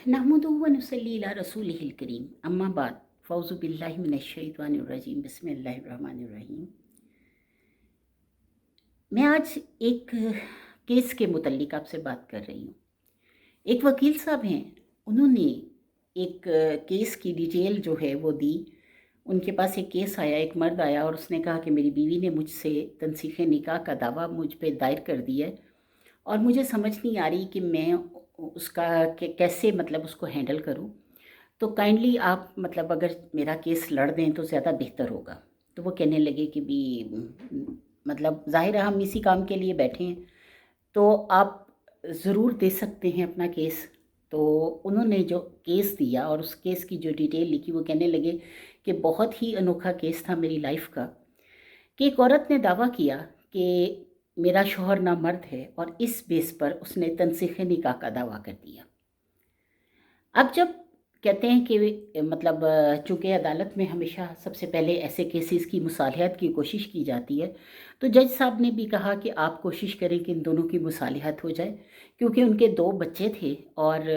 नहमदुहु व नुसल्ली अला रसूलिहिल करीम अम्मा बाद फ़ौज़ु बिल्लाहि मिनश शैतानिर रजीम बिस्मिल्लाहिर रहमानिर रहीम। मैं आज एक केस के मुतल्लिक आपसे बात कर रही हूँ। एक वकील साहब हैं, उन्होंने एक केस की डिटेल जो है वो दी। उनके पास एक केस आया, एक मर्द आया और उसने कहा कि मेरी बीवी ने मुझसे तनसीख़ निकाह का दावा मुझ पे दायर कर दिया है और मुझे समझ नहीं आ रही कि मैं उसका कैसे मतलब उसको हैंडल करूं। तो काइंडली आप मतलब अगर मेरा केस लड़ दें तो ज़्यादा बेहतर होगा। तो वो कहने लगे कि भी मतलब ज़ाहिर है हम इसी काम के लिए बैठे हैं, तो आप ज़रूर दे सकते हैं अपना केस। तो उन्होंने जो केस दिया और उस केस की जो डिटेल लिखी, वो कहने लगे कि बहुत ही अनोखा केस था मेरी लाइफ का, कि एक औरत ने दावा किया कि मेरा शौहर नामर्द है और इस बेस पर उसने तनसीख़ निकाह का दावा कर दिया। अब जब कहते हैं कि मतलब चूँकि अदालत में हमेशा सबसे पहले ऐसे केसेस की मुसालहत की कोशिश की जाती है, तो जज साहब ने भी कहा कि आप कोशिश करें कि इन दोनों की मुसालहत हो जाए, क्योंकि उनके 2 बच्चे थे और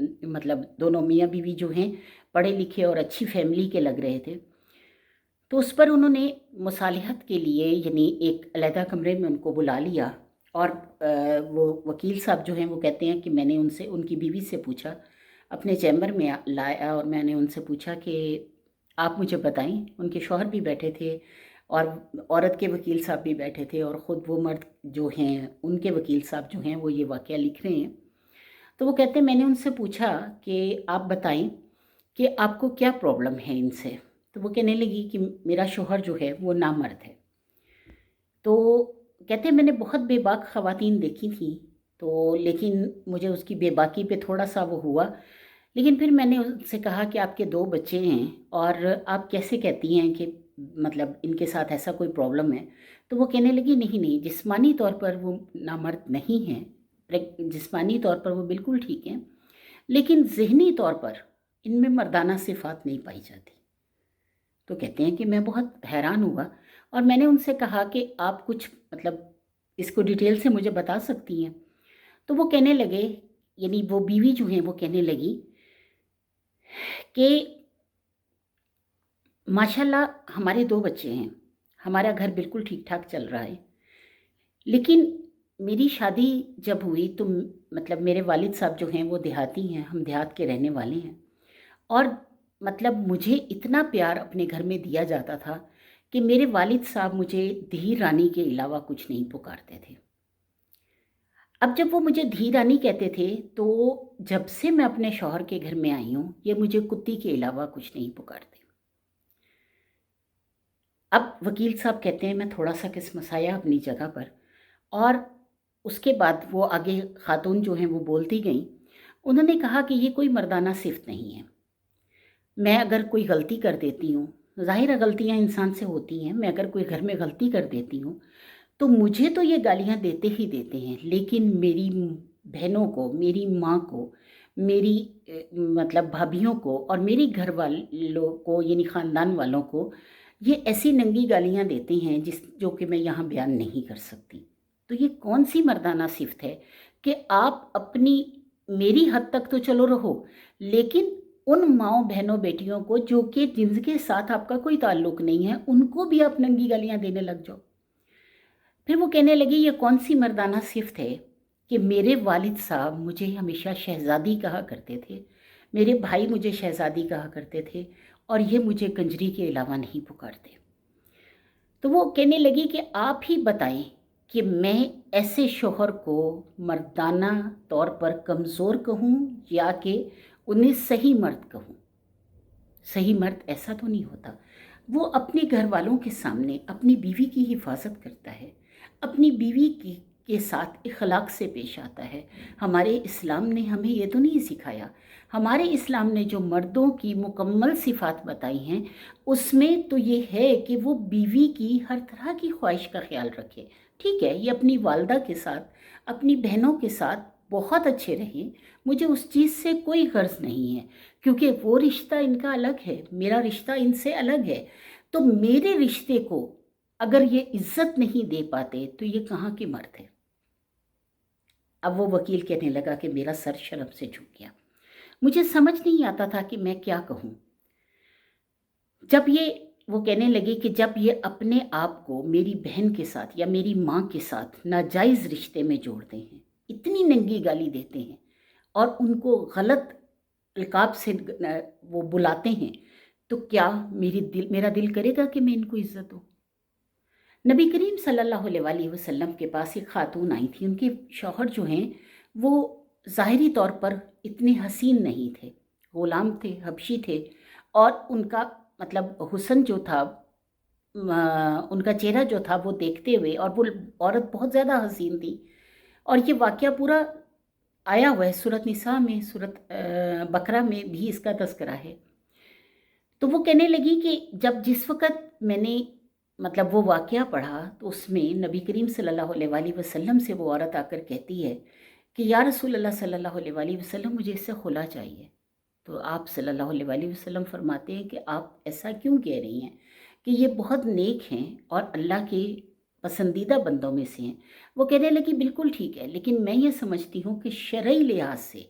मतलब दोनों मियाँ बीवी जो हैं पढ़े लिखे और अच्छी फैमिली के लग रहे थे। तो उस पर उन्होंने मुसालहत के लिए यानी एक अलहदा कमरे में उनको बुला लिया और वो वकील साहब जो हैं वो कहते हैं कि मैंने उनसे उनकी बीवी से पूछा, अपने चैम्बर में लाया और मैंने उनसे पूछा कि आप मुझे बताएं। उनके शौहर भी बैठे थे और औरत के वकील साहब भी बैठे थे और ख़ुद वो मर्द जो हैं उनके वकील साहब जो हैं वो ये वाक़या लिख रहे हैं। तो वो कहते हैं मैंने उनसे पूछा कि आप बताएं कि आपको क्या प्रॉब्लम है इनसे। तो वो कहने लगी कि मेरा शौहर जो है वो नामर्द है। तो कहते हैं मैंने बहुत बेबाक ख़वातीन देखी थी, तो लेकिन मुझे उसकी बेबाकी पे थोड़ा-सा वो हुआ। लेकिन फिर मैंने उससे कहा कि आपके 2 बच्चे हैं और आप कैसे कहती हैं कि मतलब इनके साथ ऐसा कोई प्रॉब्लम है? तो वो कहने लगी नहीं, जिस्मानी तौर पर वो नामर्द नहीं हैं, जिस्मानी तौर पर वो बिल्कुल ठीक हैं, लेकिन ज़हनी तौर पर इनमें मर्दाना सिफ़ात नहीं पाई जाती। तो कहते हैं कि मैं बहुत हैरान हुआ और मैंने उनसे कहा कि आप कुछ मतलब इसको डिटेल से मुझे बता सकती हैं? तो वो कहने लगे, यानी वो बीवी जो हैं वो कहने लगी कि माशाल्लाह हमारे 2 बच्चे हैं, हमारा घर बिल्कुल ठीक-ठाक चल रहा है। लेकिन मेरी शादी जब हुई तो मतलब मेरे वालिद साहब जो हैं वो देहाती हैं, हम देहात के रहने वाले हैं और मतलब मुझे इतना प्यार अपने घर में दिया जाता था कि मेरे वालिद साहब मुझे धी रानी के अलावा कुछ नहीं पुकारते थे। अब जब वो मुझे धी रानी कहते थे, तो जब से मैं अपने शौहर के घर में आई हूँ, ये मुझे कुत्ती के अलावा कुछ नहीं पुकारते। अब वकील साहब कहते हैं मैं थोड़ा-सा किसमसाया अपनी जगह पर और उसके बाद वो आगे खातून जो हैं वो बोलती गईं। उन्होंने कहा कि ये कोई मर्दाना सिफ़त नहीं है। मैं अगर कोई गलती कर देती हूँ, ज़ाहिर है गलतियाँ इंसान से होती हैं, मैं अगर कोई घर में गलती कर देती हूँ, तो मुझे तो ये गालियाँ देते ही देते हैं, लेकिन मेरी बहनों को, मेरी माँ को, मेरी मतलब भाभियों को और मेरी घर वालों को यानी ख़ानदान वालों को ये ऐसी नंगी गालियाँ देते हैं जो कि मैं यहाँ बयान नहीं कर सकती। तो ये कौन-सी मर्दाना सिफ़त है कि आप अपनी मेरी हद तक तो चलो रहो, लेकिन उन माँओं, बहनों, बेटियों को जो कि जिनके साथ आपका कोई ताल्लुक़ नहीं है, उनको भी आप नंगी गालियाँ देने लग जाओ। फिर वो कहने लगी ये कौन-सी मर्दाना सिफ़त है कि मेरे वालिद साहब मुझे हमेशा शहज़ादी कहा करते थे, मेरे भाई मुझे शहज़ादी कहा करते थे और ये मुझे कंजरी के अलावा नहीं पुकारते। तो वो कहने लगी कि आप ही बताएँ कि मैं ऐसे शौहर को मर्दाना तौर पर कमज़ोर कहूँ या कि उन्हें सही मर्द कहूँ? सही मर्द ऐसा तो नहीं होता। वो अपने घर वालों के सामने अपनी बीवी की हिफाजत करता है, अपनी बीवी के साथ इखलाक से पेश आता है। हमारे इस्लाम ने हमें ये तो नहीं सिखाया। हमारे इस्लाम ने जो मर्दों की मुकम्मल सिफ़ात बताई हैं, उसमें तो ये है कि वो बीवी की हर तरह की ख्वाहिश का ख़्याल रखे। ठीक है, ये अपनी वालदा के साथ, अपनी बहनों के साथ बहुत अच्छे रहें, मुझे उस चीज़ से कोई गर्ज़ नहीं है, क्योंकि वो रिश्ता इनका अलग है, मेरा रिश्ता इनसे अलग है। तो मेरे रिश्ते को अगर ये इज़्ज़त नहीं दे पाते, तो ये कहाँ के मर्द हैं? अब वो वकील कहने लगा कि मेरा सर शर्म से झुक गया। मुझे समझ नहीं आता था कि मैं क्या कहूँ। जब ये वो कहने लगे कि जब ये अपने आप को मेरी बहन के साथ या मेरी माँ के साथ नाजायज़ रिश्ते में जोड़ते हैं, इतनी नंगी गाली देते हैं और उनको गलत अलकाब से वो बुलाते हैं, तो क्या मेरा दिल करेगा कि मैं इनको इज़्ज़त दूँ? नबी करीम सल्लल्लाहु अलैहि वसल्लम के पास एक खातून आई थी। उनके शौहर जो हैं वो ज़ाहिरी तौर पर इतने हसीन नहीं थे, ग़ुलाम थे, हबशी थे, और उनका मतलब हुस्न जो था, उनका चेहरा जो था वो देखते हुए, और वो औरत बहुत ज़्यादा हसीन थी। और ये वाक़या पूरा आया हुआ है सूरत निसा में, सूरत बकरा में भी इसका तज़किरा है। तो वो कहने लगी कि जिस वक़्त मैंने मतलब वो वाक़या पढ़ा, तो उसमें नबी करीम सल्लल्लाहु अलैहि वसल्लम से वो औरत आकर कहती है कि या रसूल अल्लाह सल्लल्लाहु अलैहि वसल्लम, मुझे इससे खुला चाहिए। तो आप सल्लल्लाहु अलैहि वसल्लम फरमाते हैं कि आप ऐसा क्यों कह रही हैं, कि ये बहुत नेक हैं और अल्लाह के पसंदीदा बंदों में से हैं। वो कहने लगी बिल्कुल ठीक है, लेकिन मैं ये समझती हूँ कि शरई लिहाज से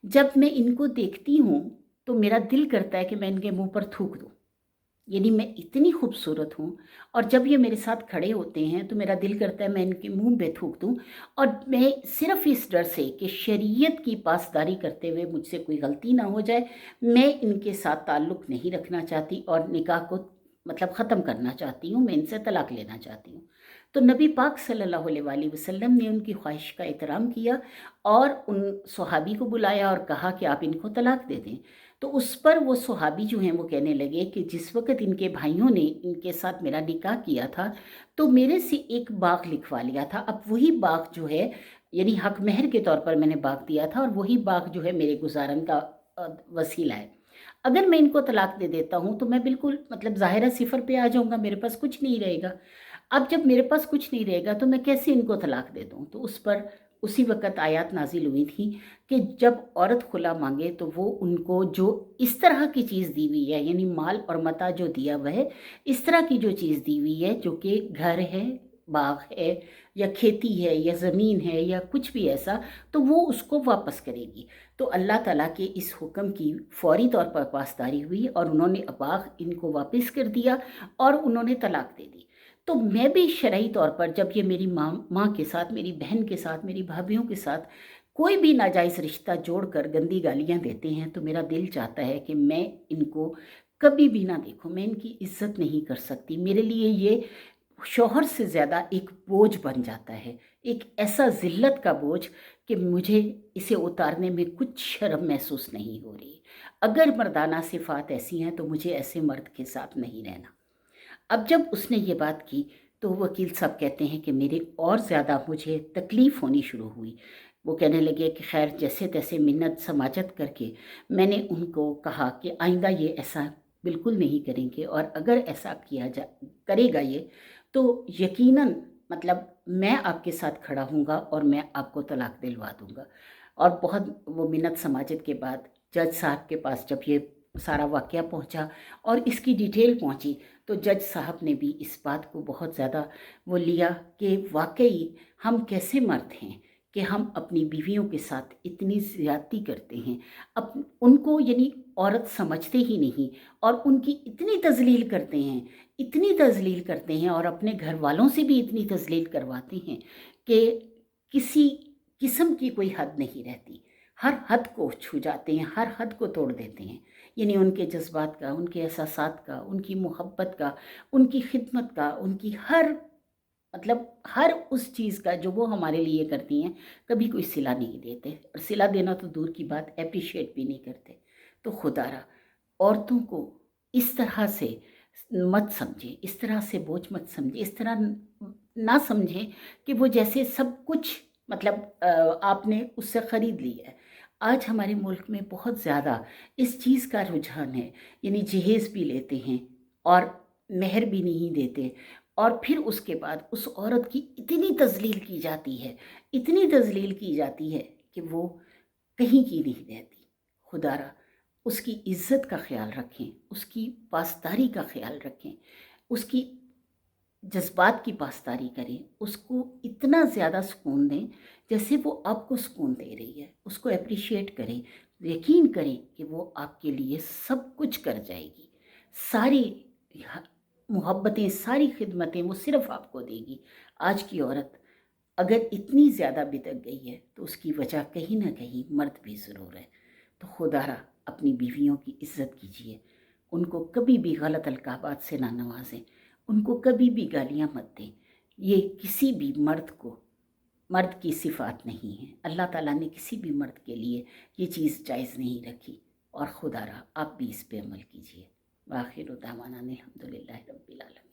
जब मैं इनको देखती हूँ तो मेरा दिल करता है कि मैं इनके मुंह पर थूक दूँ। यानी मैं इतनी खूबसूरत हूँ, और जब ये मेरे साथ खड़े होते हैं तो मेरा दिल करता है मैं इनके मुंह पे थूक दूँ। और मैं सिर्फ इस डर से कि शरीयत की पासदारी करते हुए मुझसे कोई गलती ना हो जाए, मैं इनके साथ ताल्लुक़ नहीं रखना चाहती और निकाह को मतलब ख़त्म करना चाहती हूँ, मैं इनसे तलाक़ लेना चाहती हूँ। तो नबी पाक सल्लल्लाहु अलैहि वसल्लम ने उनकी ख्वाहिश का एहतराम किया और उन सहाबी को बुलाया और कहा कि आप इनको तलाक़ दे दें। तो उस पर वो सहाबी जो हैं वो कहने लगे कि जिस वक़्त इनके भाइयों ने इनके साथ मेरा निकाह किया था, तो मेरे से एक बाग़ लिखवा लिया था। अब वही बाग़ जो है, यानी हक़ महर के तौर पर मैंने बाग़ दिया था, और वही बाग़ जो है मेरे गुज़ारन का वसीला है। अगर मैं इनको तलाक़ दे देता हूँ तो मैं बिल्कुल मतलब ज़ाहिरा सिफ़र पे आ जाऊँगा, मेरे पास कुछ नहीं रहेगा। अब जब मेरे पास कुछ नहीं रहेगा तो मैं कैसे इनको तलाक़ दे दूँ? तो उस पर उसी वक़्त आयत नाज़िल हुई थी कि जब औरत खुला मांगे तो वो उनको जो इस तरह की चीज़ दी हुई है, यानी माल और मता जो दिया हुआ है, इस तरह की जो चीज़ दी हुई है, जो कि घर है, बाग है, या खेती है, या ज़मीन है, या कुछ भी ऐसा, तो वो उसको वापस करेगी। तो अल्लाह ताला के इस हुक्म की फ़ौरी तौर पर पासदारी हुई और उन्होंने बाग इनको वापस कर दिया और उन्होंने तलाक़ दे दी। तो मैं भी शरई तौर पर जब ये मेरी माँ के साथ, मेरी बहन के साथ, मेरी भाभीयों के साथ कोई भी नाजायज़ रिश्ता जोड़कर गंदी गालियाँ देते हैं, तो मेरा दिल चाहता है कि मैं इनको कभी भी ना देखूँ, मैं इनकी इज़्ज़त नहीं कर सकती। मेरे लिए ये शौहर से ज़्यादा एक बोझ बन जाता है, एक ऐसा ज़िल्लत का बोझ कि मुझे इसे उतारने में कुछ शर्म महसूस नहीं हो रही। अगर मर्दाना सिफ़ात ऐसी हैं तो मुझे ऐसे मर्द के साथ नहीं रहना। अब जब उसने ये बात की तो वकील साहब कहते हैं कि मेरे और ज़्यादा मुझे तकलीफ़ होनी शुरू हुई। वो कहने लगे कि खैर जैसे-तैसे मिन्नत समाजत करके मैंने उनको कहा कि आइंदा ये ऐसा बिल्कुल नहीं करेंगे, और अगर ऐसा करेगा ये, तो यकीनन मतलब मैं आपके साथ खड़ा हूँगा और मैं आपको तलाक दिलवा दूँगा। और बहुत वो मिन्नत समाजत के बाद जज साहब के पास जब ये सारा वाक़या पहुँचा और इसकी डिटेल पहुँची, तो जज साहब ने भी इस बात को बहुत ज़्यादा वो लिया कि वाक़ई हम कैसे मर्द हैं कि हम अपनी बीवियों के साथ इतनी ज़्यादती करते हैं। उनको यानी औरत समझते ही नहीं, और उनकी इतनी तज़लील करते हैं, इतनी तज़लील करते हैं, और अपने घर वालों से भी इतनी तज़लील करवाते हैं कि किसी किस्म की कोई हद नहीं रहती। हर हद को छू जाते हैं, हर हद को तोड़ देते हैं। यानी उनके जज़्बात का, उनके एहसासात का, उनकी मोहब्बत का, उनकी खिदमत का, उनकी हर मतलब हर उस चीज़ का जो वो हमारे लिए करती हैं, कभी कोई सिला नहीं देते, और सिला देना तो दूर की बात, एप्रिशिएट भी नहीं करते। तो खुदारा औरतों को इस तरह से मत समझें, इस तरह से बोझ मत समझें, इस तरह ना समझें कि वो जैसे सब कुछ मतलब आपने उससे ख़रीद ली है। आज हमारे मुल्क में बहुत ज़्यादा इस चीज़ का रुझान है, यानी जहेज़ भी लेते हैं और मेहर भी नहीं देते, और फिर उसके बाद उस औरत की इतनी तज़लील की जाती है, इतनी तज़लील की जाती है कि वो कहीं की नहीं रहती। खुदारा उसकी इज़्ज़त का ख़्याल रखें, उसकी पासदारी का ख़्याल रखें, उसकी जज़्बात की पासदारी करें, उसको इतना ज़्यादा सुकून दें जैसे वो आपको सुकून दे रही है, उसको एप्रिशिएट करें, یقین کریں کہ وہ آپ کے لیے سب کچھ کر جائے گی، ساری محبتیں، ساری خدمتیں وہ صرف آپ کو دے گی۔ آج کی عورت اگر اتنی زیادہ بتک گئی ہے تو اس کی وجہ کہیں نہ کہیں مرد بھی ضرور ہے۔ تو خدا را اپنی بیویوں کی عزت کیجیے، ان کو کبھی بھی غلط القابات سے نہ نوازیں، ان کو کبھی بھی گالیاں مت دیں۔ یہ کسی بھی مرد کی صفات نہیں ہے۔ اللہ تعالیٰ نے کسی بھی مرد کے لیے یہ چیز جائز نہیں رکھی، اور خدا را آپ بھی اس پہ عمل کیجیے۔ وآخر دعوانا الحمدللہ رب العالمین۔